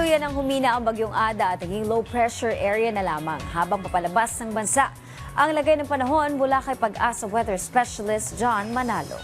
Tuluyan ang humina ang bagyong Ada at naging low pressure area na lamang habang papalabas ng bansa. Ang lagay ng panahon mula kay Pag-asa Weather Specialist John Manalo.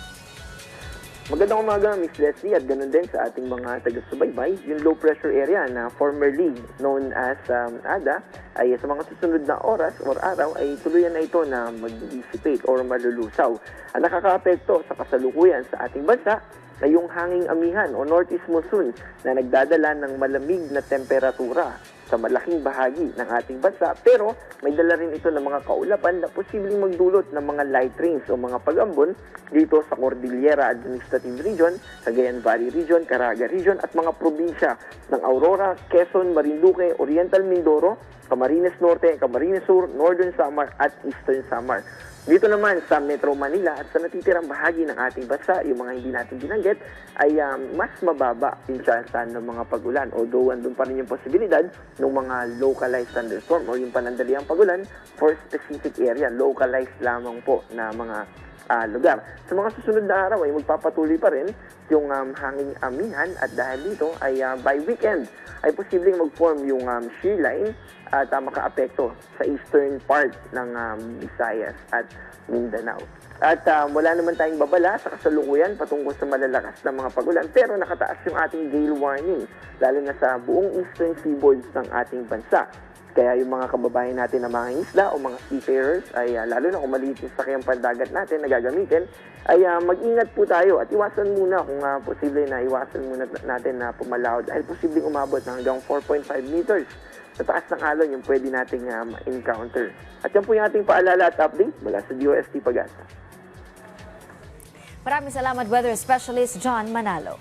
Magandang umaga, Ms. Leslie, at ganoon din sa ating mga taga-subaybay. Yung low pressure area na formerly known as Ada ay sa mga susunod na oras or araw ay tuluyan na ito na mag-dissipate or malulusaw. Ang nakakaapekto sa kasalukuyan sa ating bansa ay yung hanging amihan o northeast monsoon na nagdadala ng malamig na temperatura sa malaking bahagi ng ating bansa, pero may dala rin ito ng mga kaulapan na posibleng magdulot ng mga light rains o mga pag-ambon dito sa Cordillera Administrative Region, Cagayan Valley Region, Caraga Region at mga probinsya ng Aurora, Quezon, Marinduque, Oriental Mindoro, Camarines Norte, Camarines Sur, Northern Samar at Eastern Samar. Dito naman sa Metro Manila at sa natitirang bahagi ng ating bansa, yung mga hindi natin binanggit, ay mas mababa yung tsansa ng mga pag-ulan. Although andun pa rin yung posibilidad ng mga localized thunderstorm o yung panandaliang pag-ulan for specific area, localized lamang po na mga lugar. Sa mga susunod na araw ay magpapatuloy pa rin yung hanging amihan at dahil dito ay by weekend ay posibleng mag-form yung shear line at makaapekto sa eastern part ng Visayas at Mindanao. At wala naman tayong babala sa kasalukuyan patungkol sa malalakas na mga pagulan, pero nakataas yung ating gale warning lalo na sa buong eastern seaboards ng ating bansa. Kaya yung mga kababayan natin na mga isla o mga seafarers ay lalo na kung maliit yung sakyang pandagat natin na gagamitin, ay mag-ingat po tayo at iwasan muna kung posible na iwasan muna natin na pumalaw dahil posibleng umabot ng hanggang 4.5 meters sa taas ng alon yung pwede nating encounter. At yan po yung ating paalala at update mula sa DOST Pag-asa. Maraming salamat, Weather Specialist John Manalo.